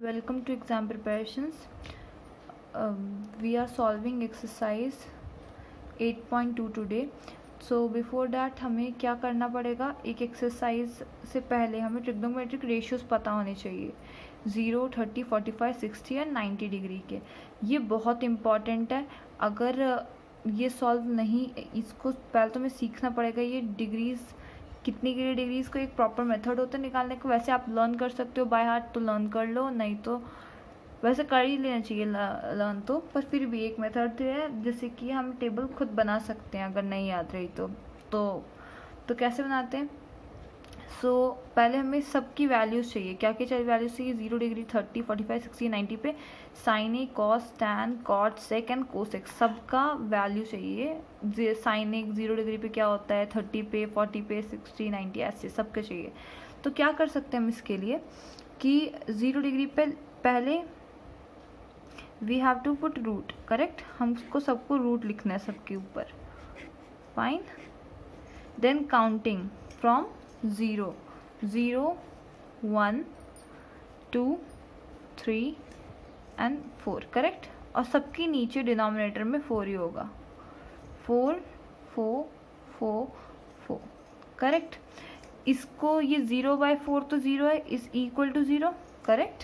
Welcome to exam preparations. We are solving exercise 8.2 today. So before that हमें क्या करना पड़ेगा, एक एक्सरसाइज से पहले हमें ट्रिग्नोमेट्रिक रेशियोज पता होने चाहिए 0, 30, 45, 60 या 90 डिग्री के. ये बहुत इम्पॉर्टेंट है. अगर ये सॉल्व नहीं, इसको पहले तो हमें सीखना पड़ेगा. ये डिग्रीज़ कितनी गिरी डिग्रीज़ को एक प्रॉपर मेथड होता है निकालने को. वैसे आप लर्न कर सकते हो बाय हार्ट तो लर्न कर लो, नहीं तो वैसे कर ही लेना चाहिए लर्न तो, पर फिर भी एक मेथड है जैसे कि हम टेबल खुद बना सकते हैं अगर नहीं याद रही तो कैसे बनाते हैं. सो पहले हमें सबकी वैल्यूज़ चाहिए. क्या क्या चाहिए वैल्यूज़ चाहिए? 0 डिग्री, 30, 45, 60, 90 पे sine A, cos, tan, cot, sec and cosec सबका वैल्यू चाहिए. साइन ए 0 डिग्री पे क्या होता है, 30 पे, 40 पे, 60, 90 ऐसे सबके चाहिए. तो क्या कर सकते हैं हम इसके लिए कि 0 डिग्री पे पहले we have to put root. Correct, हमको सबको रूट लिखना है सबके ऊपर. Fine. Then counting from 0, 0, 1, 2, 3 and 4. Correct. और सबके नीचे डिनोमिनेटर में 4 ही होगा. 4, 4, 4, 4. करेक्ट. इसको ये 0/4 तो 0 है, इज इक्वल टू 0. करेक्ट.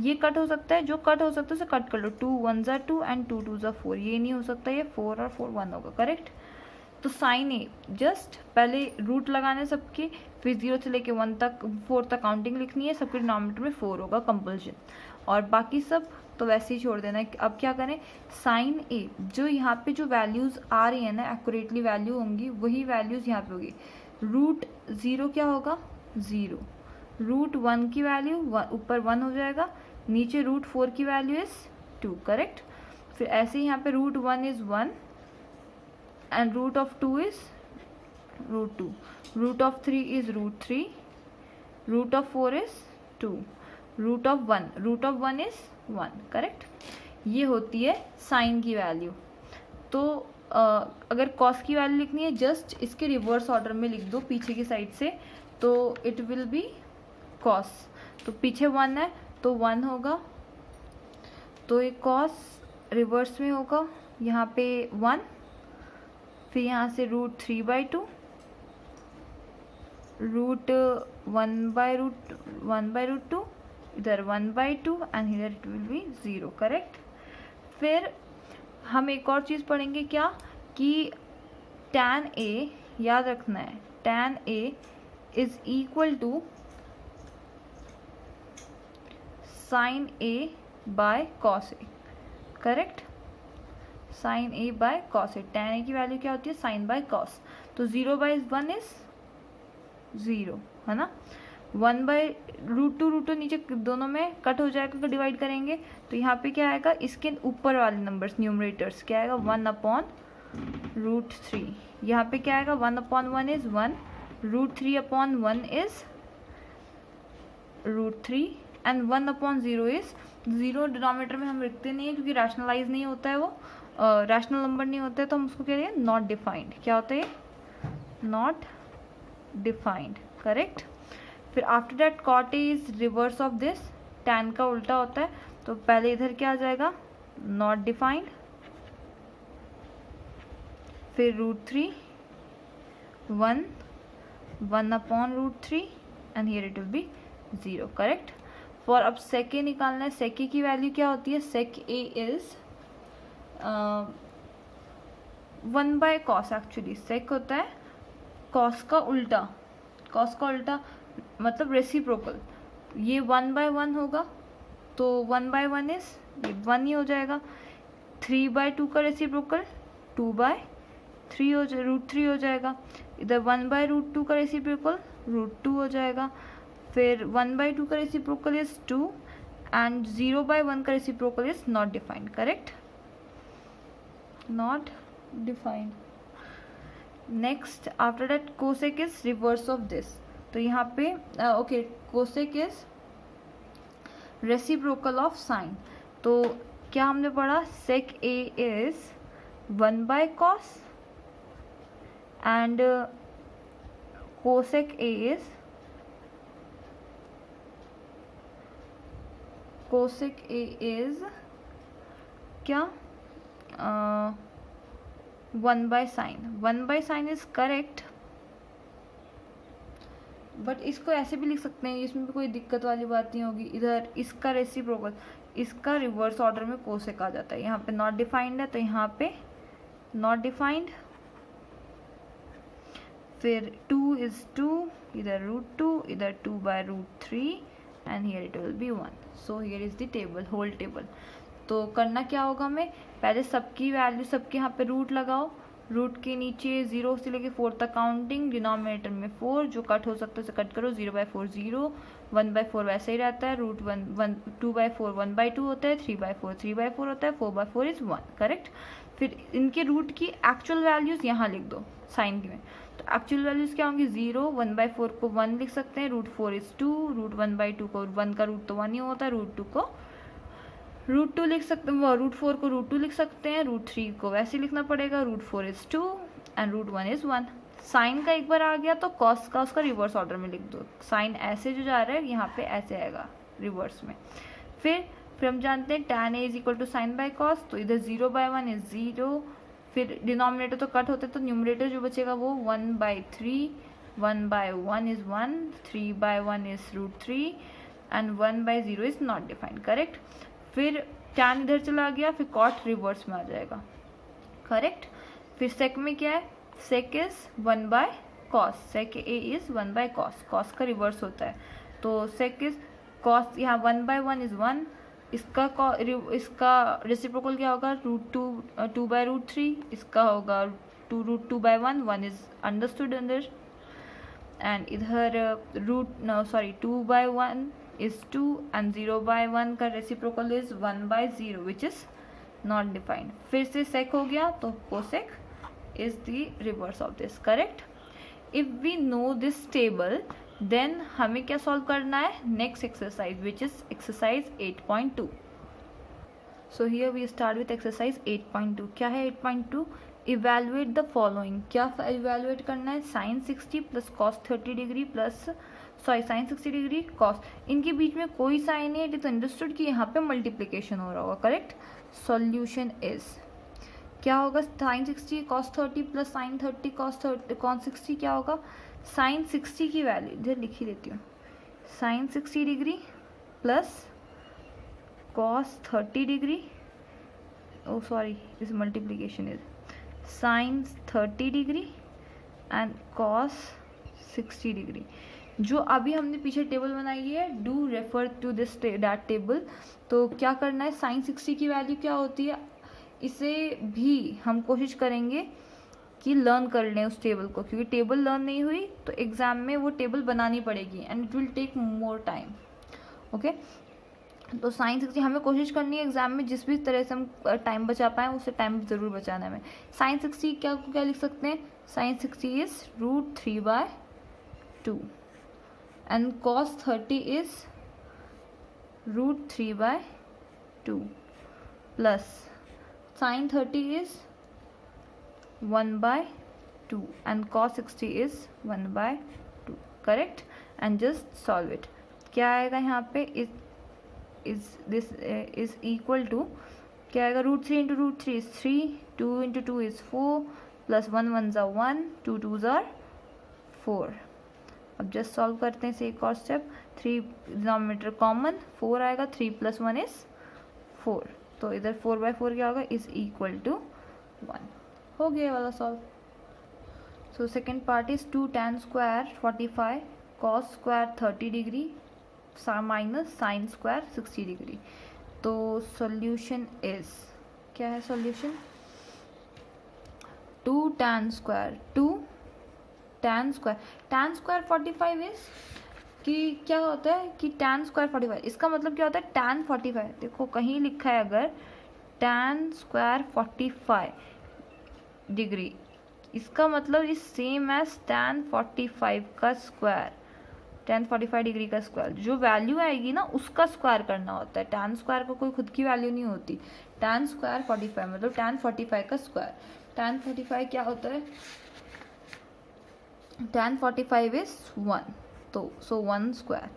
ये कट हो सकता है, जो कट हो सकता है उसे कट कर लो. 2 1 ज़ा 2 एंड 2 2 ज़ा 4. ये नहीं हो सकता, ये 4 और 4 1 होगा. करेक्ट. तो साइन ए जस्ट पहले रूट लगाने सबके, फिर 0 से लेके 1 तक 4 तक काउंटिंग लिखनी है. सबके डिनोमिनेटर में 4 होगा कंपल्शन, और बाकी सब तो वैसे ही छोड़ देना है. अब क्या करें, साइन ए जो यहाँ पे जो वैल्यूज़ आ रही है ना, एक्यूरेटली वैल्यू होंगी वही वैल्यूज़ यहाँ पे होगी. रूट 0 क्या होगा, 0. रूट 1 की वैल्यू ऊपर 1 हो जाएगा, नीचे रूट 4 की वैल्यू इज 2. करेक्ट. फिर ऐसे ही यहाँ पे root 1 is 1 and root of 2 is root 2. Root of 3 is root 3. Root of 4 is 2. Root of 1 is 1. Correct. ये होती है साइन की वैल्यू. तो अगर कॉस की वैल्यू लिखनी है जस्ट इसके रिवर्स ऑर्डर में लिख दो पीछे की साइड से, तो इट विल बी कॉस. तो पीछे 1 है तो 1 होगा, तो ये कॉस रिवर्स में होगा यहाँ पे 1. फिर यहाँ से रूट 3/2, रूट 1/√2, इधर 1/2 and here it will B 0. Correct. फिर हम एक और चीज़ पढ़ेंगे क्या, कि tan a याद रखना है, tan a is equal to sine a by cos a. Correct. Sine a by cos a. tan a की वैल्यू क्या होती है, साइन बाय कॉस. तो 0/1 इज 0 है ना. 1/√2 नीचे दोनों में कट हो जाएगा अगर डिवाइड करेंगे. तो यहाँ पे क्या आएगा, इसके ऊपर वाले नंबर्स न्यूमरेटर्स क्या आएगा, 1/√3. यहाँ पे क्या आएगा, 1/1 is 1. √3/1 is √3 and 1/0 is 0. Denominator में हम लिखते नहीं है क्योंकि रैशनलाइज नहीं होता है, वो रैशनल नंबर नहीं होता है, तो हम उसको कह रहे हैं नॉट डिफाइंड. क्या होता है, नॉट डिफाइंड. करेक्ट. फिर after that cot is reverse of this, tan का उल्टा होता है. तो पहले इधर क्या आ जाएगा, नॉट डिफाइंड. फिर √3, 1, 1/√3 and here it will B 0. Correct. For अब सेक ए निकालना है. सेक ए की वैल्यू क्या होती है, सेक ए इज 1/cos. एक्चुअली सेक होता है कॉस का उल्टा. कॉस का उल्टा मतलब रेसिप्रोकल. ये 1/1 होगा, तो 1/1 इज ये 1 ही हो जाएगा. 3/2 का रेसिप्रोकल 2/3 हो जाए, √3 हो जाएगा. इधर 1/√2 का रेसिप्रोकल √2 हो जाएगा. फिर 1/2 का रेसिप्रोकल इज 2 एंड 0/1 का reciprocal is not defined. Correct, not defined. Next after that cosec is reverse of this. तो यहाँ पे okay, cosec is reciprocal of sine. तो क्या हमने पढ़ा, sec A is 1/cos and cosec A is cosec A is क्या 1 by sine. 1 by sine is correct, but इसको ऐसे भी लिख सकते हैं, इसमें भी कोई दिक्कत वाली बात नहीं होगी. इधर इसका रेसिप्रोकल, इसका रिवर्स ऑर्डर में कोसेक आ जाता है. यहाँ पे नॉट डिफाइंड है तो यहाँ पे नॉट डिफाइंड. फिर 2 इज 2, इधर √2, इधर 2 by √3 and here it will be 1. So here is the table, whole table. तो करना क्या होगा, हमें पहले सबकी वैल्यू, सबके यहाँ पे रूट लगाओ. रूट के नीचे 0 से लेके 4 तक काउंटिंग, डिनोमिनेटर में 4, जो कट हो सकता है उसे कट करो. 0/4 0, 1/4 वैसे ही रहता है. √1 2/4 1/2 होता है, 3/4 3/4 होता है, 4/4 इज 1. करेक्ट. फिर इनके रूट की एक्चुअल वैल्यूज यहाँ लिख दो साइन में. तो एक्चुअल वैल्यूज क्या होंगी, 0, 1/4 को 1 लिख सकते हैं, √4 इज 2, √1/2 को 1 का रूट तो 1 ही होता है, √2 को √2 लिख सकते हैं, √4 को √2 लिख सकते हैं, √3 को वैसे लिखना पड़ेगा, √4 इज 2 एंड √1 इज 1. साइन का एक बार आ गया तो कॉस का उसका रिवर्स ऑर्डर में लिख दो. साइन ऐसे जो जा रहा है यहाँ पे ऐसे आएगा रिवर्स में. फिर हम जानते हैं tan a is equal to sine by cos, तो इधर 0/1 इज 0. फिर डिनोमिनेटर तो कट होते तो न्यूमरेटर जो बचेगा वो 1/3, 1/1 is 1, 3/1 is √3 and 1/0 is not defined. Correct. फिर tan इधर चला गया, फिर cot रिवर्स में आ जाएगा. करेक्ट. फिर sec में क्या है, sec is 1 by cos. sec a is 1 by cos, cos का रिवर्स होता है. तो sec इज कॉस, यहाँ 1/1 इज 1. इसका रेसिप्रोकल क्या होगा, √2 2/√3. इसका होगा √2/1, 1 इज अंडरस्टूड अंदर. एंड इधर 2/1 is 2 and 0/1 का reciprocal is 1/0 which is not defined. फिर से sec हो गया तो cosec is the reverse of this. correct. if we know this table then हमें क्या सॉल्व करना है, next exercise which is exercise 8.2. so here we start with exercise 8.2. क्या है 8.2, evaluate the following. क्या evaluate करना है, sin 60 plus cos 30 degree plus sin 60 degree cos. इनके बीच में कोई साइन नहीं है, इट इज अंडरस्टूड कि यहाँ पे मल्टीप्लीकेशन हो रहा होगा. करेक्ट. सॉल्यूशन इज क्या होगा, sin 60 cos 30 plus sin 30 cos 60 क्या होगा, sin 60 की वैल्यू इधर लिख ही देती हूँ, sin 60 degree plus cos 30 degree, oh sorry this multiplication is sin 30 degree and cos 60 degree. जो अभी हमने पीछे टेबल बनाई है, do refer to this that table. तो क्या करना है, sin 60 की वैल्यू क्या होती है, इसे भी हम कोशिश करेंगे कि लर्न कर लें उस टेबल को, क्योंकि टेबल लर्न नहीं हुई तो एग्जाम में वो टेबल बनानी पड़ेगी and it will take more time. Okay. तो sin 60 हमें कोशिश करनी है एग्जाम में जिस भी तरह से हम टाइम बचा पाएँ उससे टाइम ज़रूर बचाना है हमें. sin 60 क्या लिख सकते हैं, sin 60 is √3/2 and cos 30 is √3/2 plus sin 30 is 1/2 and cos 60 is 1/2. correct. and just solve it. क्या आएगा यहाँ पे, this is equal to क्या आएगा, √3 into √3 is 3, 2 into 2 is 4 plus 1 1s are 1, 2 2s are 4. अब जस्ट सॉल्व करते हैं इसे एक और स्टेप. 3 डिनोमिनेटर कॉमन, 4 आएगा, 3 + 1 इज 4. तो इधर 4/4 क्या होगा, इज इक्वल टू 1. हो गया वाला solve. So second part is 2 tan square 45 cos square 30 degree minus sine square 60 degree. तो सॉल्यूशन इज क्या है, solution 2 tan square 2 tan square 45 is कि क्या होता है कि tan स्क्वायर 45, इसका मतलब क्या होता है tan 45. देखो कहीं लिखा है अगर tan स्क्वायर 45 डिग्री, इसका मतलब इज सेम एज tan 45 का स्क्वायर, tan 45 डिग्री का स्क्वायर. जो वैल्यू आएगी ना उसका स्क्वायर करना होता है. tan स्क्वायर का कोई खुद की वैल्यू नहीं होती. tan स्क्वायर 45 मतलब tan 45 का स्क्वायर. tan 45 क्या होता है, tan 45 is 1, तो 1 square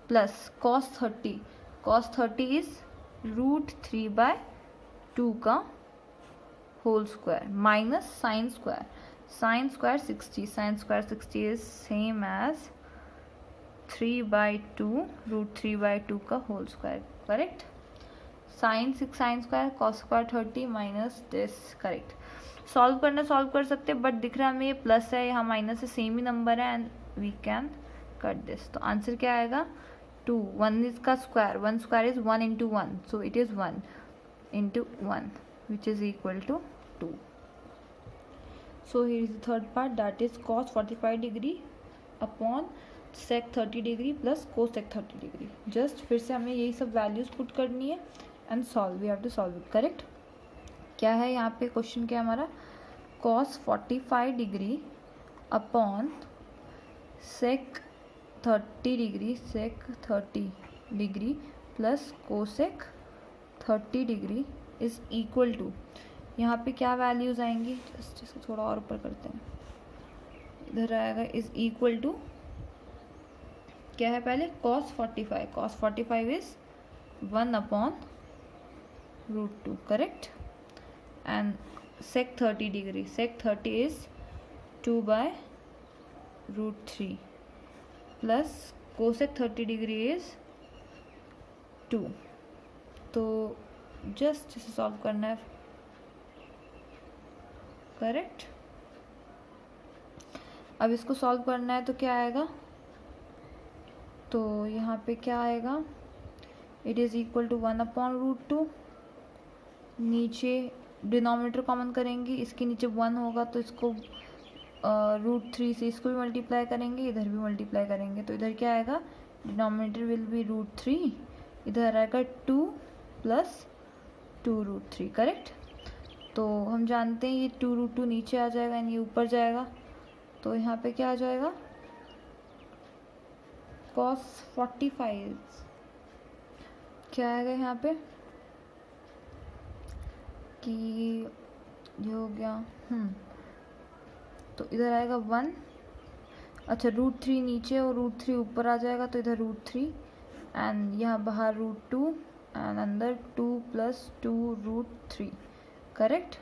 plus cos 30. cos 30 is √3/2 का whole square minus sine square 60 sine square 60 is same as 3/2 √3/2 का whole square correct. Sine square cos square 30 minus this correct. Solve कर सकते हैं बट दिख रहा है हमें ये प्लस है यहाँ माइनस है सेम ही नंबर है and we can cut this. तो आंसर क्या आएगा 2. 1 is का square 1 square is 1 into 1 so it is 1 into 1 which is equal to 2. So here is the third part that is cos 45 degree upon sec 30 degree plus cosec 30 degree. Just फिर से हमें यही सब values put करनी है and solve we have to solve it correct. क्या है यहाँ पे क्वेश्चन क्या है हमारा cos 45 degree upon sec 30 degree plus cosec 30 degree is equal to. यहाँ पे क्या वैल्यूज आएंगी जस्ट इसको थोड़ा और ऊपर करते हैं. इधर आएगा इज इक्वल टू क्या है पहले cos 45 is 1 upon √2 correct and sec 30 degree sec 30 is 2/√3 plus cosec 30 degree is 2. तो जस्ट इसे सॉल्व करना है करेक्ट. अब इसको सॉल्व करना है तो क्या आएगा तो यहाँ पे क्या आएगा it is equal to 1 upon √2. नीचे डिनोमिनेटर कॉमन करेंगे इसके नीचे 1 होगा तो इसको √3 से इसको भी मल्टीप्लाई करेंगे इधर भी मल्टीप्लाई करेंगे तो इधर क्या आएगा डिनोमिनेटर विल बी √3 इधर आएगा 2 प्लस 2√3 करेक्ट. तो हम जानते हैं ये 2√2 नीचे आ जाएगा यानी ये ऊपर जाएगा तो यहाँ पे क्या आ जाएगा cos 45 क्या आएगा यहाँ पे कि ये हो गया तो इधर आएगा 1 अच्छा √3 नीचे और √3 ऊपर आ जाएगा तो इधर √3 एंड यहाँ बाहर √2 एंड अंदर 2 प्लस 2√3 करेक्ट.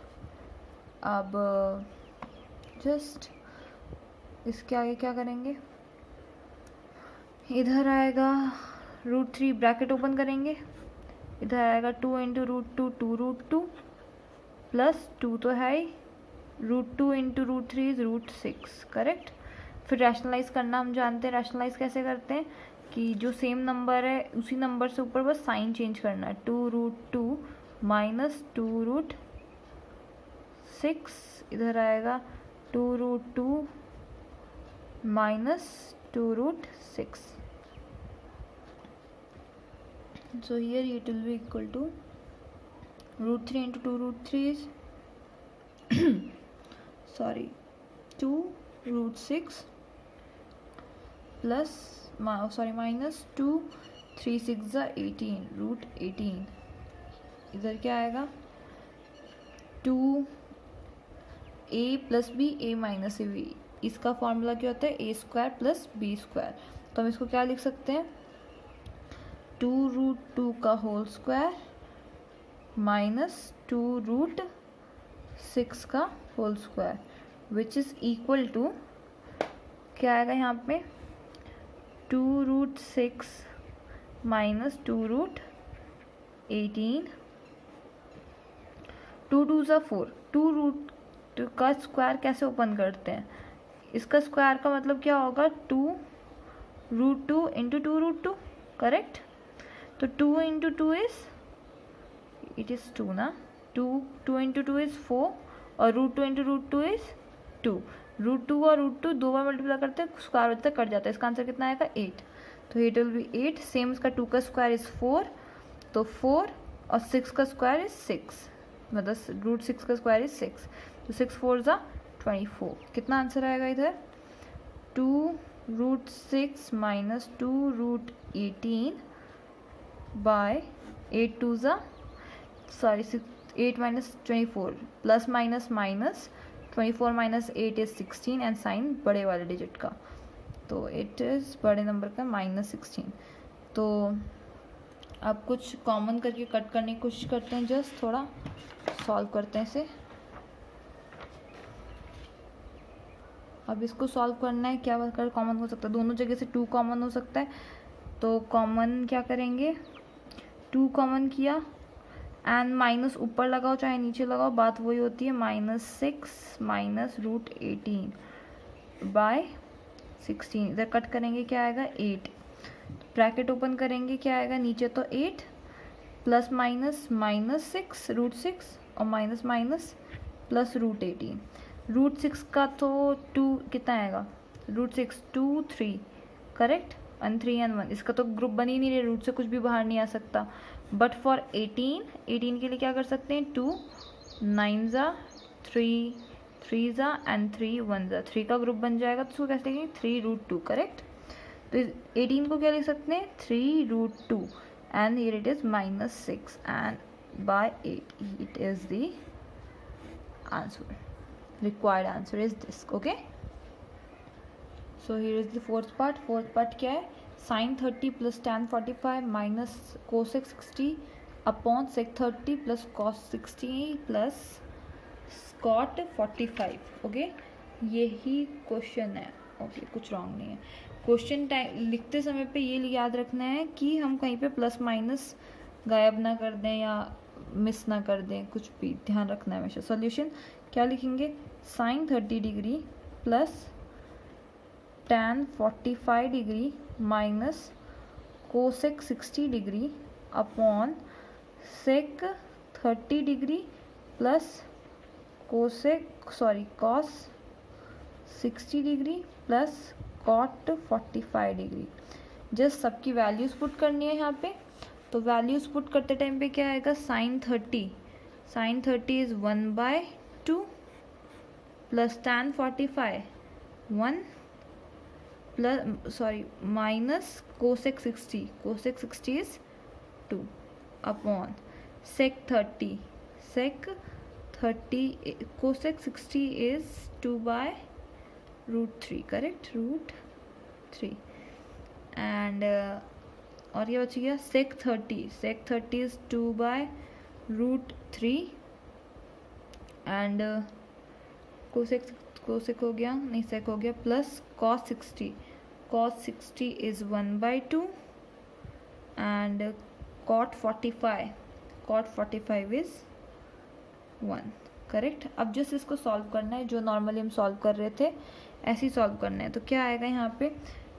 अब जस्ट इसके आगे क्या करेंगे इधर आएगा √3 ब्रैकेट ओपन करेंगे इधर आएगा 2 इंटू √2 2√2 प्लस 2 तो है ही √2 इंटू √3 इज √6 करेक्ट. फिर रैशनलाइज करना हम जानते हैं रैशनलाइज कैसे करते हैं कि जो सेम नंबर है उसी नंबर से ऊपर बस साइन चेंज करना है 2√2 माइनस 2√6 इधर आएगा 2√2 minus 2√6. So here it will be equal to √3 into 2√3 is sorry 2√6 plus minus 2 3 6 18 √18 इधर क्या आएगा 2a plus b a minus a b. इसका फॉर्मूला क्या होता है a square plus B square. तो हम इसको क्या लिख सकते हैं 2√2 का होल स्क्वायर माइनस 2√6 का whole square which is equal to क्या आएगा यहाँ पे 2√6 माइनस 2√18 2 2 ज़ा 4 2 का स्क्वायर कैसे ओपन करते हैं इसका स्क्वायर का मतलब क्या होगा 2√2 इंटू 2√2 करेक्ट. तो 2 इंटू 2 इज इट इज़ 2 ना 2 इंटू 2 इज़ 4 और √2 इंटू √2 इज़ 2. √2 और √2 दो बार मल्टीप्लाई करते हैं स्क्वायर होता है कट जाता है. इसका आंसर कितना आएगा 8. तो 8 विल बी 8 सेम इसका 2 का स्क्वायर इज़ 4 तो 4 और 6 का स्क्वायर इज़ 6 मतलब √6 का स्क्वायर इज़ 6 तो 6 4 ज़ा 24. कितना आंसर आएगा इधर 2√6 माइनस 2√18 बाय 8 2 ज़ा sorry 8 minus 24 plus minus minus 24 minus 8 is 16 and sign बड़े वाले डिजिट का तो इट इज़ बड़े नंबर का -16. तो अब कुछ कॉमन करके कट करने की कोशिश करते हैं, जस्ट थोड़ा सॉल्व करते हैं इसे। अब इसको सॉल्व करना है, क्या कर कॉमन हो सकता है, दोनों जगह से 2 कॉमन हो सकता है, तो कॉमन क्या करेंगे, 2 कॉमन किया एंड माइनस ऊपर लगाओ चाहे नीचे लगाओ, बात वही होती है, -6 माइनस √18/16। इधर कट करेंगे क्या आएगा 8, ब्रैकेट ओपन करेंगे क्या आएगा नीचे, तो 8 प्लस माइनस -6 √6 और माइनस माइनस प्लस √18। √6 का तो 2 कितना आएगा, √6 2 3 करेक्ट, and 3 and 1, इसका तो ग्रुप बन ही नहीं रहे, रूट से कुछ भी बाहर नहीं आ सकता। बट फॉर 18 के लिए क्या कर सकते हैं, 2 9 3 3 एंड 3 1 3 का ग्रुप बन जाएगा, तो उसको कैसे लिखेंगे 3√2 करेक्ट। तो 18 को क्या लिख सकते हैं 3√2 and here it is -6 and by 8 it is the answer, required answer is this, okay। So here is the fourth part क्या है, sin 30 plus tan 45 minus cosec 60 upon sec 30 plus cos 60 plus cot 45, okay. यही question है, okay कुछ wrong नहीं है। Question time लिखते समय पे ये याद रखना है कि हम कहीं पे प्लस माइनस गायब ना कर दें या मिस ना कर दें, कुछ भी ध्यान रखना है हमेशा। सॉल्यूशन क्या लिखेंगे, sin 30 degree plus tan 45 degree minus cosec 60 degree upon sec 30 degree plus cos 60 degree plus cot 45 degree. Just सबकी वैल्यूज पुट करनी है यहाँ पे। तो वैल्यूज पुट करते टाइम पे क्या आएगा, sin 30 is 1/2 plus tan 45 1 plus minus cosec 60 is 2 upon sec 30 cosec 60 is 2/√3 correct, √3 and और ये बच गया सेक 30 इज 2/√3 एंड कोसेक हो गया नहीं, सेक हो गया, plus cos 60 is 1/2 and cot 45 is 1 correct. अब जस्ट इसको सॉल्व करना है, जो नॉर्मली हम सॉल्व कर रहे थे ऐसे ही सॉल्व करना है। तो क्या आएगा यहाँ पे,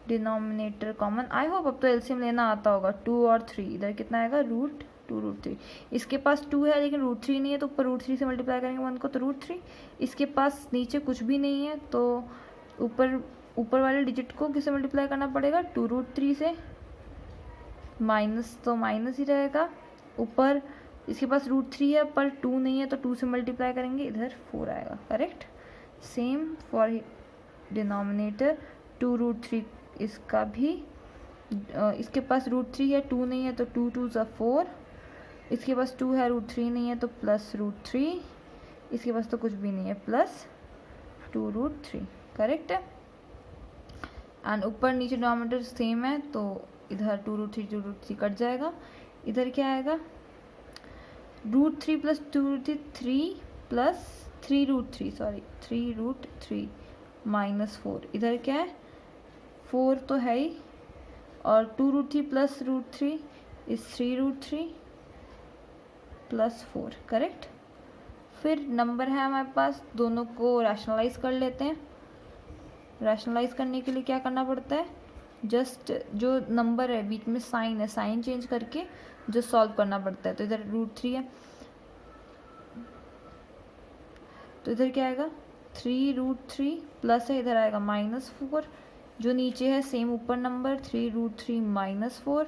डिनोमिनेटर कॉमन, आई होप अब तो एलसीएम लेना आता होगा, 2 और 3, इधर कितना आएगा √2√3। इसके पास 2 है लेकिन √3 नहीं है, तो ऊपर √3 से मल्टीप्लाई करेंगे 1 को तो √3। इसके पास नीचे कुछ भी नहीं है, तो ऊपर वाले डिजिट को किससे मल्टीप्लाई करना पड़ेगा, 2√3 से, माइनस तो माइनस ही रहेगा, ऊपर इसके पास √3 है पर 2 नहीं है, तो 2 से मल्टीप्लाई करेंगे, इधर 4 आएगा करेक्ट। सेम फॉर डिनोमिनेटर 2√3, इसका भी इसके पास √3 है, 2 नहीं है, तो 2 2 ज़ा 4, इसके पास 2 है, √3 नहीं है, तो प्लस √3, इसके पास तो कुछ भी नहीं है, प्लस 2√3 करेक्ट है। एंड ऊपर नीचे डिनोमिनेटर सेम है, तो इधर 2√3 कट जाएगा, इधर क्या आएगा √3 प्लस 2√3 3 प्लस 3√3 माइनस 4, इधर क्या है 4 तो है ही, और 2√3 प्लस √3 इज 3√3 प्लस 4 करेक्ट। फिर नंबर है हमारे पास, दोनों को रैशनलाइज कर लेते हैं। रैशनलाइज करने के लिए क्या करना पड़ता है, जस्ट जो नंबर है बीच में साइन है, साइन चेंज करके जो सॉल्व करना पड़ता है। तो इधर √3 है, तो इधर क्या आएगा 3√3 प्लस है, इधर आएगा -4, जो नीचे है सेम ऊपर नंबर 3√3 -4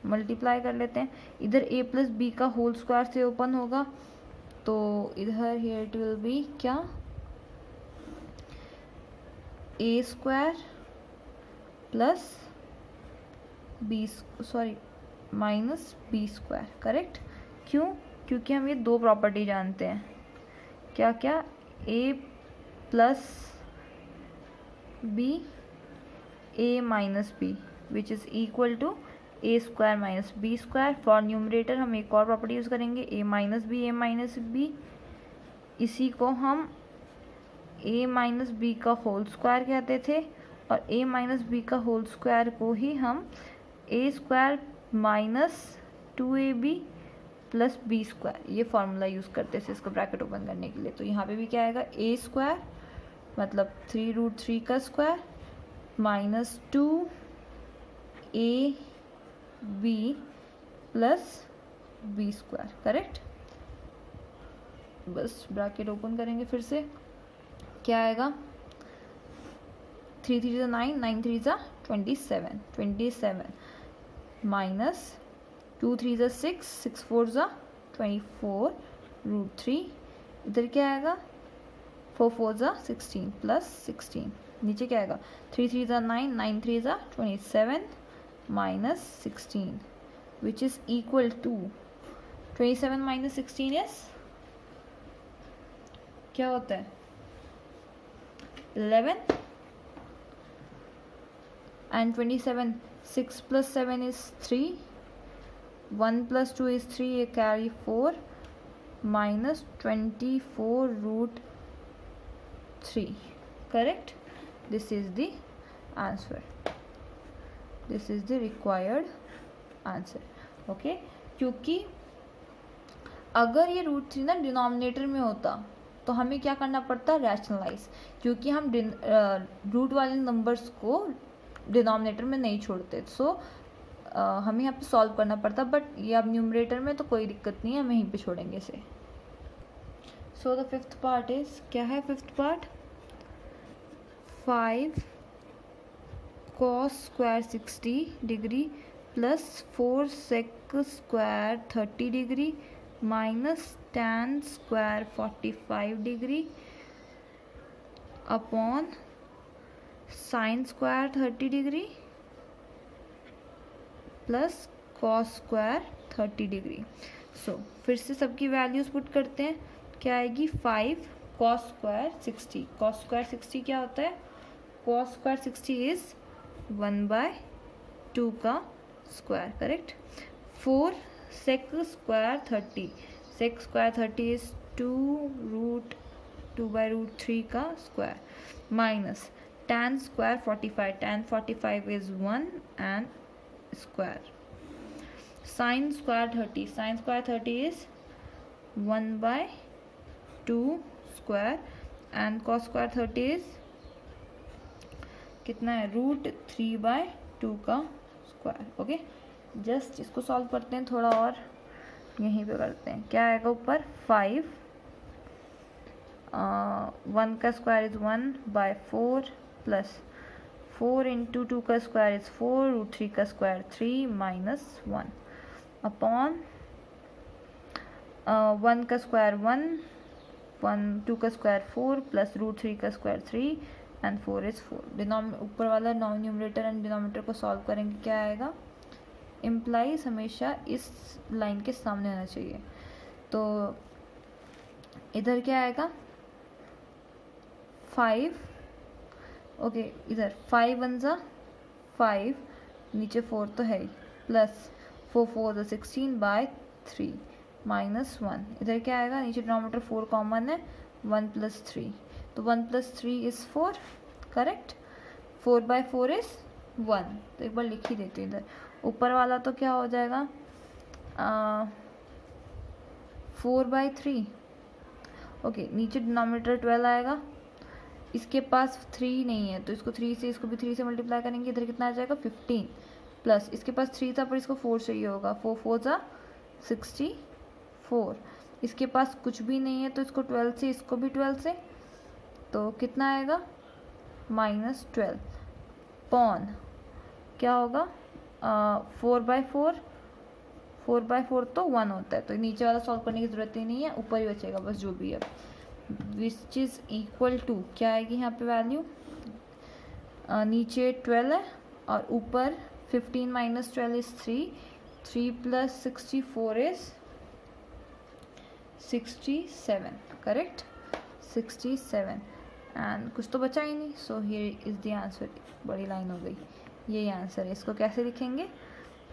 मल्टीप्लाई कर लेते हैं। इधर a प्लस बी का होल स्क्वायर से ओपन होगा, तो इधर हियर इट विल बी क्या a square plus minus b square correct. क्यों, क्योंकि हम ये दो प्रॉपर्टी जानते हैं, क्या क्या, a plus b, a minus b which is equal to a square minus b square. For numerator हम एक और प्रॉपर्टी यूज़ करेंगे, ए माइनस बी। इसी को हम ए माइनस बी का होल स्क्वायर कहते थे, और ए माइनस बी का होल स्क्वायर को ही हम A square minus 2ab plus B square, ये फॉर्मूला यूज़ करते थे इसको ब्रैकेट ओपन करने के लिए। तो यहाँ पे भी क्या आएगा, ए स्क्वायर मतलब 3√3 का square minus 2ab plus B square, correct. बस ब्रैकेट ओपन करेंगे फिर से, क्या आएगा, 3 3 9, 9 3 27 माइनस 2 3 6, 6 4 24√3। इधर क्या आएगा, 4 4 16 प्लस 16। नीचे क्या आएगा, 3 3 9, 9 3 27 minus 16 which is equal to 27 minus 16 is क्या होता है, 11 and 27, 6 plus 7 is 3, 1 plus 2 is 3, a carry 4 minus 24√3, correct. This is the answer, this is the required answer, okay. क्योंकि अगर ये √3 ना डिनोमिनेटर में होता तो हमें क्या करना पड़ता, रैशनलाइज, क्योंकि हम रूट वाले नंबर्स को डिनोमिनेटर में नहीं छोड़ते, सो हमें यहाँ पे सॉल्व करना पड़ता। बट ये अब न्यूमरेटर में तो कोई दिक्कत नहीं है, हम यहीं पे छोड़ेंगे इसे। So the fifth part is, क्या है fifth part, 5 cos square 60 degree plus 4 sec square 30 degree minus tan square 45 degree upon sine square 30 degree plus cos square 30 degree. So फिर से सबकी वैल्यूज पुट करते हैं, क्या आएगी, 5 cos स्क्वायर 60, cos स्क्वायर 60 क्या होता है, cos स्क्वायर 60 इज 1/2 का square, correct. 4 sec square 30, sec square 30 is 2√2/√3 का square minus tan square 45, tan 45 is 1 and square, sin square 30, sin square 30 is 1/2 square and cos square 30 is कितना है, √3/2 का square, okay. Just इसको solve करते हैं थोड़ा और, यहीं पे करते हैं, क्या आएगा ऊपर, 5 1 का स्क्वायर इज 1/4 प्लस 4 इंटू 2 का स्क्वायर इज 4, √3 का स्क्वायर 3 माइनस 1 अपॉन 1 का स्क्वायर 1, 2 का स्क्वायर 4 प्लस √3 का स्क्वायर 3 एंड 4 इज 4। ऊपर वाला न्यूमरेटर एंड डिनोमिनेटर को सॉल्व करेंगे, क्या आएगा, इम्प्लाइज हमेशा इस लाइन के सामने आना चाहिए। तो इधर क्या आएगा, 5, ओके, इधर 5 1 5, नीचे 4 तो है ही, प्लस 4 4 16/3 माइनस 1। इधर क्या आएगा, नीचे डिनोमिनेटर 4 कॉमन है, 1 + 3, तो 1 + 3 इज 4, करेक्ट। 4/4 इज 1, तो एक बार लिख ही देती हूँ इधर। ऊपर वाला तो क्या हो जाएगा, 4/3, ओके। नीचे डिनोमिनेटर 12 आएगा, इसके पास 3 नहीं है तो इसको 3 से, इसको भी 3 से मल्टीप्लाई करेंगे, इधर कितना आ जाएगा 15, प्लस इसके पास 3 था पर इसको 4 चाहिए होगा, 4 4 64। इसके पास कुछ भी नहीं है तो इसको 12 से, इसको भी 12 से, तो कितना आएगा, -12 पॉन क्या होगा, 4/4, 4/4 तो 1 होता है, तो नीचे वाला सॉल्व करने की ज़रूरत ही नहीं है, ऊपर ही बचेगा बस जो भी है, विच इज़ इक्वल टू, क्या आएगी यहाँ पे वैल्यू, नीचे 12 है और ऊपर 15 - 12 इज 3, 3 + 64 इज 67, करेक्ट, 67। एंड कुछ तो बचा ही नहीं, सो हियर इज द आंसर। बड़ी लाइन हो गई, यही आंसर है। इसको कैसे लिखेंगे,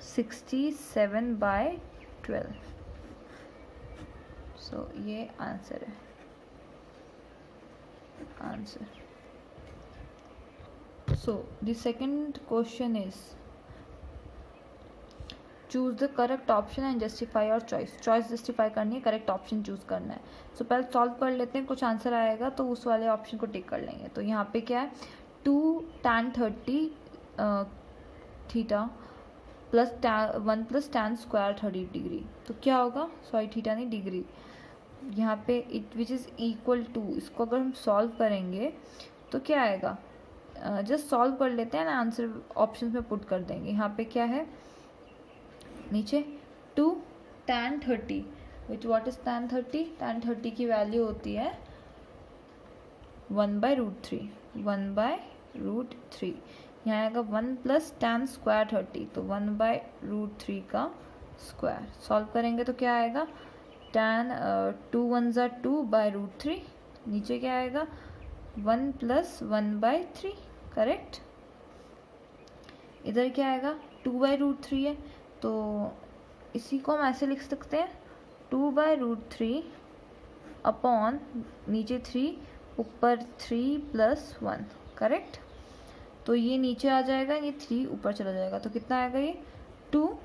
67/12. सो ये आंसर है. Answer. So the second question is choose the correct option and justify your choice. Choice justify करनी है, करेक्ट ऑप्शन चूज करना है. सो पहले सॉल्व कर लेते हैं, कुछ आंसर आएगा तो उस वाले ऑप्शन को टिक कर लेंगे. तो यहाँ पे क्या है, 2 tan 30 theta plus 1 plus tan square 30 degree. तो क्या होगा, सॉरी थीटा नहीं डिग्री, यहाँ पे it which is equal to, इसको अगर हम सॉल्व करेंगे तो क्या आएगा, जस्ट सॉल्व कर लेते हैं ना, आंसर ऑप्शन में पुट कर देंगे. यहाँ पे क्या है नीचे 2 tan 30 which what is tan 30, tan 30 की वैल्यू होती है 1/√3. 1/√3 यहाँ आएगा 1 प्लस tan स्क्वायर 30, तो 1/√3 का स्क्वायर. सॉल्व करेंगे तो क्या आएगा, tan 2 1 2/√3. नीचे क्या आएगा 1 प्लस 1/3. करेक्ट. इधर क्या आएगा 2/√3 है, तो इसी को हम ऐसे लिख सकते हैं 2/√3 अपॉन नीचे 3 ऊपर 3 प्लस 1. करेक्ट. तो ये नीचे आ जाएगा, ये 3 ऊपर चला जाएगा, तो कितना आएगा ये 2.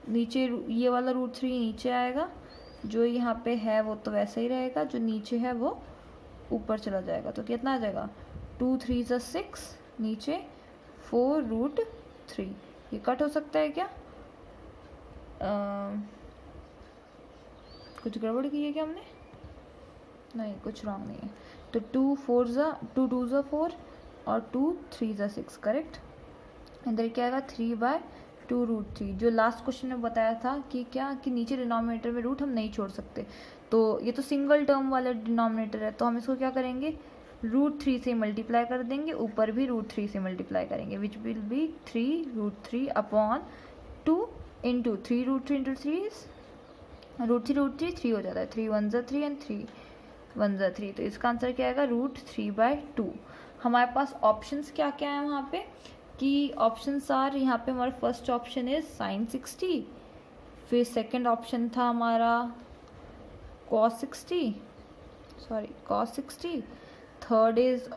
नीचे ये वाला √3 नीचे आएगा, जो यहाँ पे है वो तो वैसे ही रहेगा, जो नीचे है वो ऊपर चला जाएगा. तो कितना आ जाएगा 2 3 6, नीचे 4√3. ये कट हो सकता है क्या, कुछ गड़बड़ की है क्या हमने, नहीं कुछ रॉन्ग नहीं है. तो 2 4 2 2 4 और 2 3 6. करेक्ट. इधर क्या आएगा 3/2√3, जो लास्ट क्वेश्चन में बताया था कि क्या कि नीचे डिनोमिनेटर में रूट हम नहीं छोड़ सकते. तो ये तो सिंगल टर्म वाला डिनोमिनेटर है, तो हम इसको क्या करेंगे √3 से मल्टीप्लाई कर देंगे, ऊपर भी √3 से मल्टीप्लाई करेंगे, which will be 3√3 upon 2 into 3√3 into 3 √3 3 हो जाता है, 3 1 3 एंड 3 1 3. तो इसका आंसर क्या आएगा √3/2. हमारे पास ऑप्शंस क्या क्या है वहाँ पे, कि ऑप्शंस आर, यहाँ पे हमारा फर्स्ट ऑप्शन इज sin 60, फिर सेकंड ऑप्शन था हमारा cos 60, third is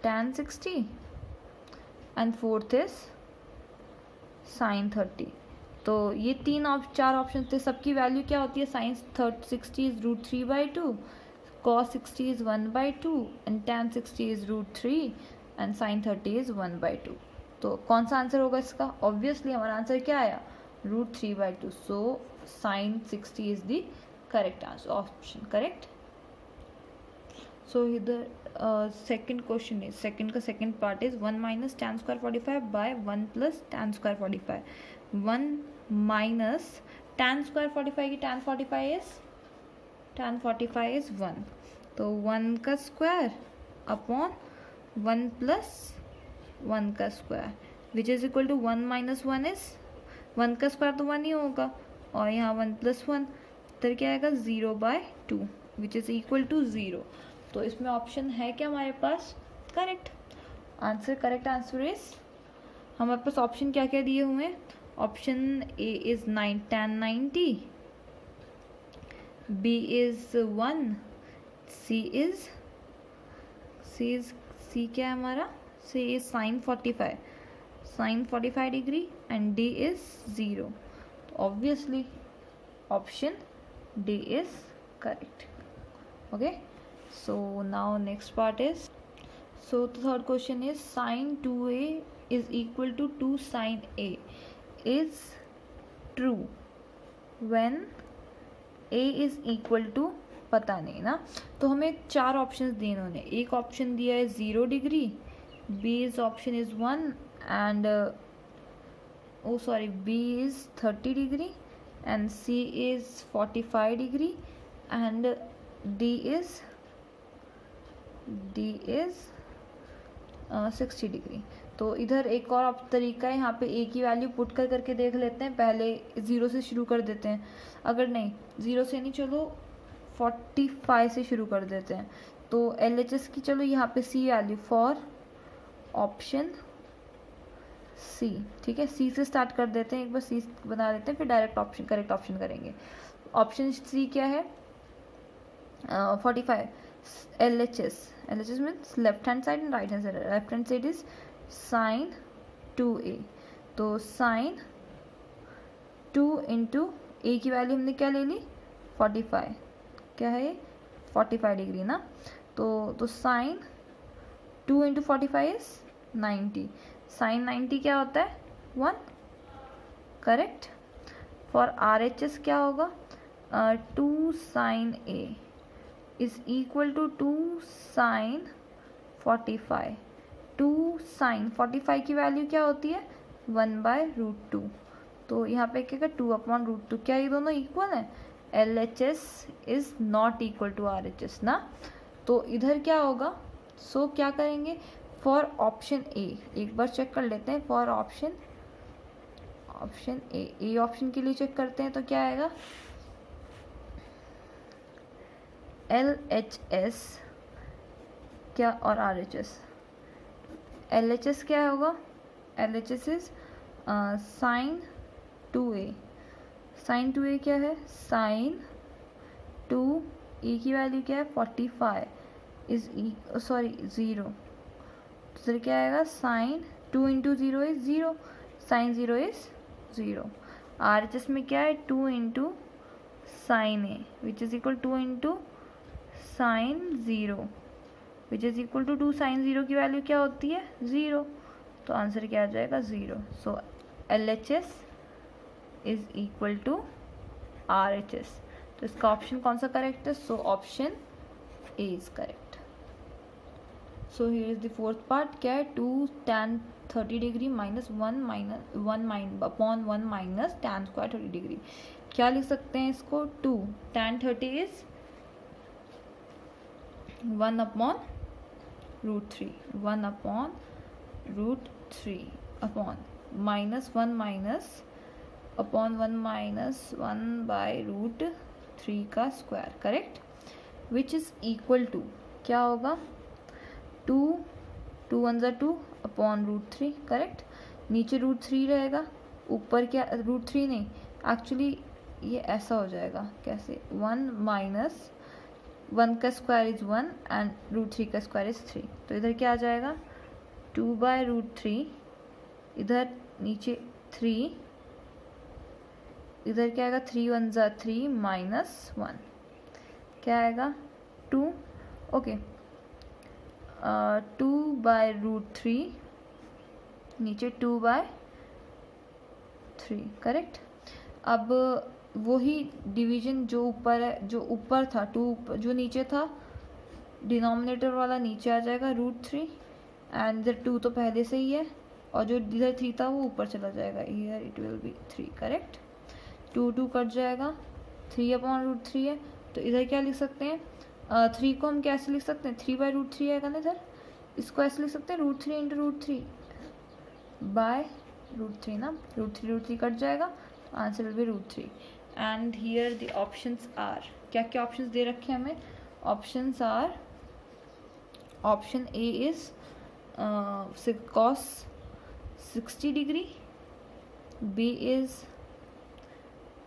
tan 60 and fourth is sin 30. तो ये 4 ऑप्शन थे, सबकी वैल्यू क्या होती है, sin 60 is √3/2, cos 60 is 1/2 and tan 60 is √3 and sin 30 is 1/2. तो कौन सा आंसर होगा इसका, ऑब्वियसली हमारा आंसर क्या आया √3/2. So sin 60 is the correct answer option. Correct. So इधर सेकंड क्वेश्चन इज, सेकंड का second part is 1 minus tan square 45 by 1 plus tan square 45. 1 minus tan square 45 की tan 45 इज 1, तो 1 का स्क्वायर अपॉन 1 प्लस 1 का square which is equal to 1 minus 1 is 1 का square तो 1 ही होगा, और यहाँ 1 प्लस 1, तो क्या आएगा 0/2 विच इज इक्वल टू 0. तो इसमें ऑप्शन है क्या हमारे पास, correct answer. Correct answer is, हमारे पास ऑप्शन क्या क्या दिए हुए हैं, option A is tan 90, B is 1, C क्या है हमारा, C is sin 45 degree and D is 0. तो obviously option D is correct. Okay. So now next part is, so the third question is sin 2a is equal to 2 sin a is true when a is equal to, पता नहीं ना, तो हमें 4 options दिए इन्होंने. एक option दिया है 0 degree, B is option is 1 and B is 30 degree and C is 45 degree and D is 60 degree. तो इधर एक और तरीका है, यहाँ पे ए की वैल्यू पुट करके देख लेते हैं. पहले 0 से शुरू कर देते हैं, अगर नहीं 0 से नहीं, चलो 45 से शुरू कर देते हैं. तो LHS की चलो यहाँ पे सी वैल्यू फॉर ऑप्शन सी, ठीक है, सी से स्टार्ट कर देते हैं, एक बार सी बना देते हैं, फिर डायरेक्ट ऑप्शन करेक्ट ऑप्शन करेंगे। ऑप्शन सी क्या है? 45 LHS, LHS means left hand side and right hand side, left hand side is sine 2a, तो साइन 2 इंटू ए की वैल्यू हमने क्या ले ली 45, क्या है ये 45 डिग्री ना, तो साइन 2 इंटू 45 इज 90, साइन 90 क्या होता है 1, करेक्ट। फॉर RHS क्या होगा 2 sine a is equal to 2 sine 45, 2 sine 45 की वैल्यू क्या होती है 1/√2, तो यहाँ पे क्या 2/√2, क्या ये दोनों इक्वल है? LHS is not equal to RHS ना, तो इधर क्या होगा? सो क्या करेंगे फॉर ऑप्शन ए, एक बार चेक कर लेते हैं फॉर ऑप्शन ए ऑप्शन के लिए चेक करते हैं, तो क्या आएगा LHS क्या और RHS, LHS क्या होगा? LHS is sine 2a, sign 2a क्या है साइन 2 ए की वैल्यू क्या है 45 इज सॉरी 0, तो क्या आएगा sine 2 into 0 is 0, sine 0 is 0। RHS में क्या है 2 into sine a which is equal 2 into sine 0 which is equal to 2 sine 0 की वैल्यू क्या होती है 0, तो आंसर क्या आ जाएगा 0। So LHS is equal to RHS, तो इसका ऑप्शन कौन सा करेक्ट है? So option A is correct. So here is the fourth part, क्या है 2 tan 30 degree minus 1 upon 1 minus tan square 30 degree, क्या लिख सकते हैं इसको? 2 tan 30 is 1/√3, 1/√3 upon minus 1 minus upon 1 minus 1/√3 का square, correct, which is equal to क्या होगा 2 1 ज़ा 2 अपॉन √3, करेक्ट, नीचे √3 रहेगा, ऊपर क्या √3 नहीं, एक्चुअली ये ऐसा हो जाएगा, कैसे 1 माइनस 1 का स्क्वायर इज 1 एंड √3 का स्क्वायर इज 3, तो इधर क्या आ जाएगा 2/√3, इधर नीचे 3, इधर क्या आएगा 3 1 ज़ा 3 माइनस 1, क्या आएगा 2, ओके 2/√3 नीचे 2/3, करेक्ट। अब वही डिवीजन जो ऊपर है, जो ऊपर था 2 जो नीचे था डिनोमिनेटर वाला नीचे आ जाएगा √3 एंड इधर 2 तो पहले से ही है, और जो इधर 3 था वो ऊपर चला जाएगा, here it will be 3, correct, 2 cut जाएगा, 3/√3 है, तो इधर क्या लिख सकते हैं 3 को हम कैसे लिख सकते हैं 3/√3 आएगा ना इधर, इसको ऐसे लिख सकते हैं √3 इंटू √3 बाय √3 ना, √3 कट जाएगा, तो answer will be √3 and here the options are, क्या क्या ऑप्शंस दे रखे हैं हमें? Options are, option A is cos 60 degree, B is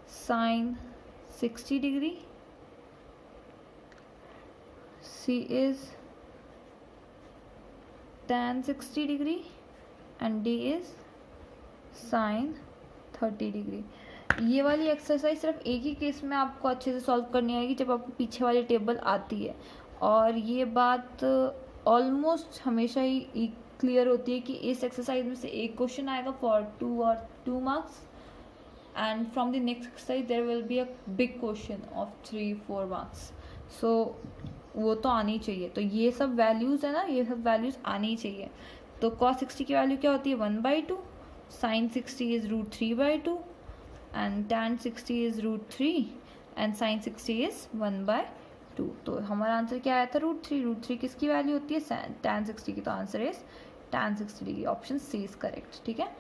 sin 60 degree, C is tan 60 degree and D is sin 30 degree. ये वाली एक्सरसाइज सिर्फ एक ही केस में आपको अच्छे से सॉल्व करनी आएगी जब आपको पीछे वाली टेबल आती है, और ये बात ऑलमोस्ट हमेशा ही क्लियर होती है कि इस एक्सरसाइज में से एक क्वेश्चन आएगा for 2 marks and from the next exercise there will be a big question of 3-4 marks, so वो तो आनी चाहिए। तो ये सब वैल्यूज़ है ना, ये सब वैल्यूज़ आनी चाहिए। तो cos 60 की वैल्यू क्या होती है 1/2, sin 60 is √3/2 and tan 60 is √3 and sin 60 is 1/2, तो हमारा आंसर क्या आया था √3, √3 किसकी वैल्यू होती है tan 60 की, तो आंसर is tan 60 degree, option C is correct, ठीक है।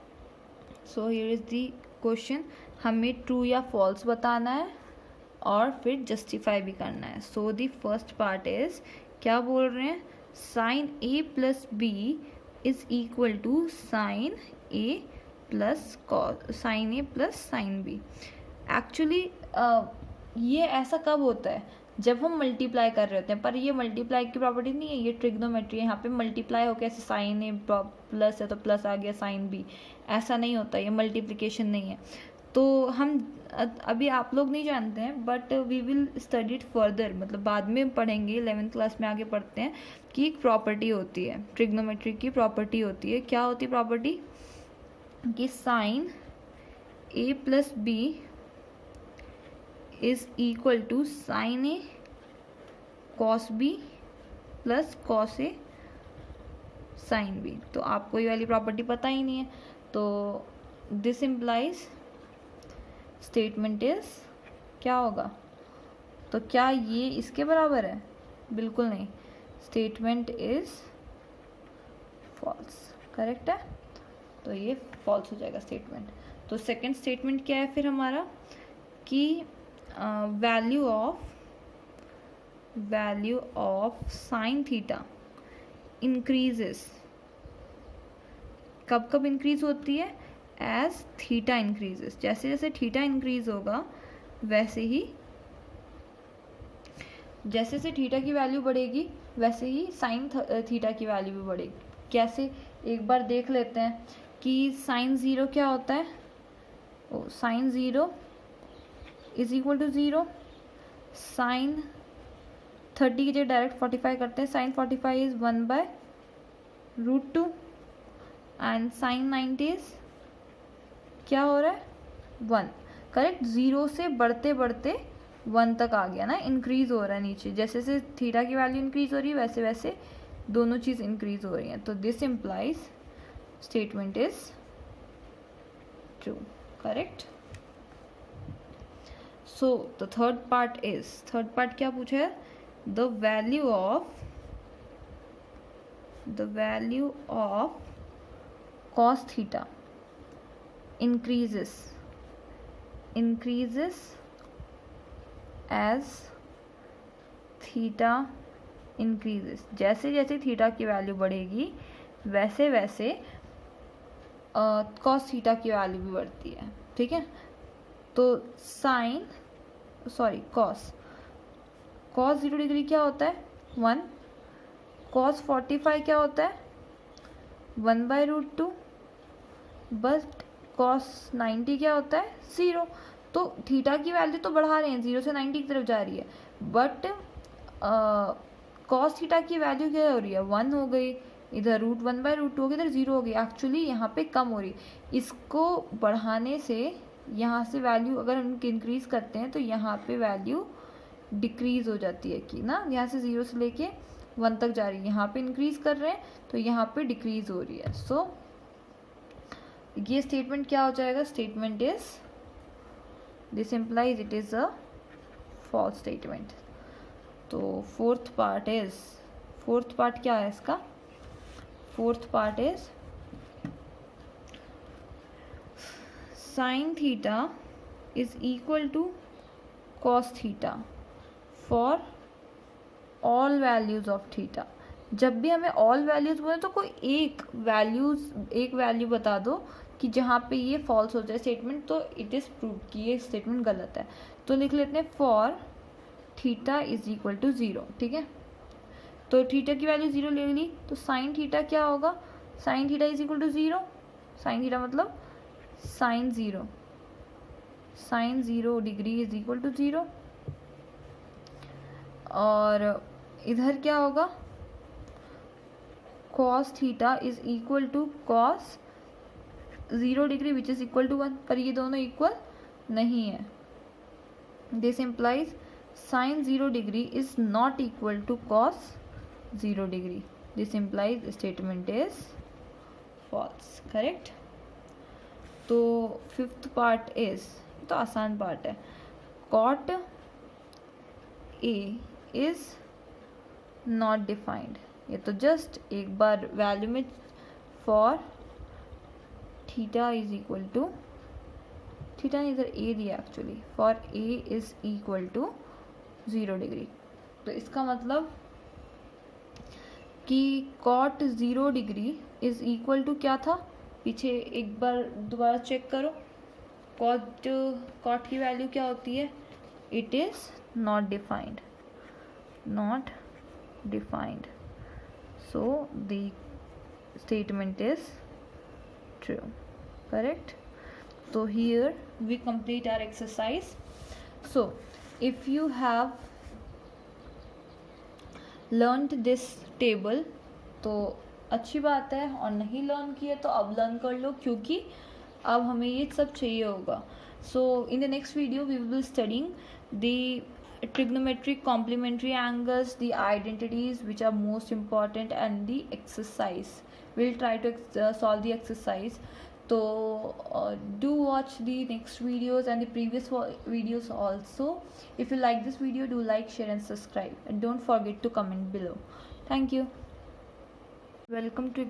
So here is the question, हमें ट्रू या फॉल्स बताना है और फिर जस्टिफाई भी करना है। So the first part is, क्या बोल रहे हैं, sine A plus B is equal to sine A plus sine A plus sine B. Actually ये ऐसा कब होता है, जब हम मल्टीप्लाई कर रहे होते हैं, पर ये मल्टीप्लाई की प्रॉपर्टी नहीं है, ये ट्रिग्नोमेट्री है। यहाँ पे मल्टीप्लाई होकर ऐसे साइन ए प्लस है तो प्लस आ गया साइन बी, ऐसा नहीं होता, ये मल्टीप्लिकेशन नहीं है। तो हम अभी आप लोग नहीं जानते हैं, but we will study it further, मतलब बाद में पढ़ेंगे, 11th क्लास में आगे पढ़ते हैं कि एक प्रॉपर्टी होती है, ट्रिग्नोमेट्री की प्रॉपर्टी होती है। क्या होती है प्रॉपर्टी? कि sine A plus B is equal to sine A cos B plus cos A sine B. तो आपको ये वाली प्रॉपर्टी पता ही नहीं है, तो दिस इम्प्लाइज स्टेटमेंट इज क्या होगा? तो क्या ये इसके बराबर है? बिल्कुल नहीं, स्टेटमेंट इज फॉल्स। करेक्ट है, तो ये फॉल्स हो जाएगा स्टेटमेंट। तो सेकंड स्टेटमेंट क्या है फिर हमारा? कि value of sine theta increases. कब कब इंक्रीज होती है? As theta increases. जैसे जैसे थीटा इंक्रीज होगा वैसे ही, जैसे जैसे थीटा की वैल्यू बढ़ेगी वैसे ही साइन थीटा की वैल्यू भी बढ़ेगी। कैसे? एक बार देख लेते हैं कि साइन ज़ीरो क्या होता है। Sine zero is equal to zero. Sine 30 की जगह डायरेक्ट 45 करते हैं। Sine 45 is 1/√2 and sine 90 is क्या हो रहा है? 1। करेक्ट, 0 से बढ़ते बढ़ते 1 तक आ गया ना, इंक्रीज हो रहा है नीचे। जैसे जैसे थीटा की वैल्यू इंक्रीज हो रही है वैसे वैसे दोनों चीज़ इंक्रीज हो रही हैं। तो this implies statement is true. Correct. So the third part क्या पूछा है? The value of cos theta increases as theta increases। जैसे जैसे थीटा की वैल्यू बढ़ेगी वैसे वैसे cos थीटा की वैल्यू भी बढ़ती है। ठीक है, तो cos 0 डिग्री क्या होता है? 1। cos 45 क्या होता है? 1/√2। बट cos 90 क्या होता है? 0। तो थीटा की वैल्यू तो बढ़ा रहे हैं, 0 से 90 की तरफ जा रही है, बट cos थीटा की वैल्यू क्या हो रही है? 1 हो गई, इधर √1/√2 हो गई, इधर 0 हो गई। एक्चुअली यहाँ पे कम हो रही है। इसको बढ़ाने से यहाँ से वैल्यू अगर हम इंक्रीज करते हैं तो यहाँ पे वैल्यू डिक्रीज हो जाती है कि ना, यहाँ से 0 से लेके 1 तक जा रही है, यहाँ पे इंक्रीज कर रहे हैं तो यहाँ पे डिक्रीज हो रही है। सो ये स्टेटमेंट क्या हो जाएगा? Statement is, this implies it is a false statement. तो फोर्थ पार्ट क्या है इसका? Fourth part is sine theta is equal to cos theta for all values of theta. जब भी हमें ऑल वैल्यूज बोले तो कोई एक वैल्यू बता दो कि जहाँ पे ये फॉल्स हो जाए स्टेटमेंट, तो इट इज़ प्रूव कि ये स्टेटमेंट गलत है। तो लिख लेते हैं for theta is equal to 0। ठीक है, तो थीटा की वैल्यू 0 ले ली, तो साइन थीटा क्या होगा? Sine theta is equal to 0। Sine theta मतलब sine 0 degree is equal to 0। और इधर क्या होगा? cos theta is equal to cos 0 degree which is equal to 1, पर ये दोनों इक्वल नहीं है। This implies sine 0 degree is not equal to cos 0 degree. This implies statement is false. Correct. तो फिफ्थ पार्ट इज, तो आसान part है, cot A is not defined. ये तो जस्ट एक बार वैल्यू में for theta is equal to, theta ने इधर ए दिया actually, for A is equal to 0 degree. तो इसका मतलब कि cot 0 degree is equal to क्या था? पीछे एक बार दोबारा चेक करो, कॉट की वैल्यू क्या होती है, it is not defined, not defined, so the statement is true, correct? So here we complete our exercise. So if you have learned this table तो अच्छी बात है, और नहीं लर्न किए तो अब लर्न कर लो, क्योंकि अब हमें ये सब चाहिए होगा. So in the next video we will be studying the trigonometric complementary angles, the identities which are most important, and the exercise. We'll try to solve the exercise. So do watch the next videos and the previous videos also. If you like this video, do like, share and subscribe, and don't forget to comment below. Thank you. Welcome to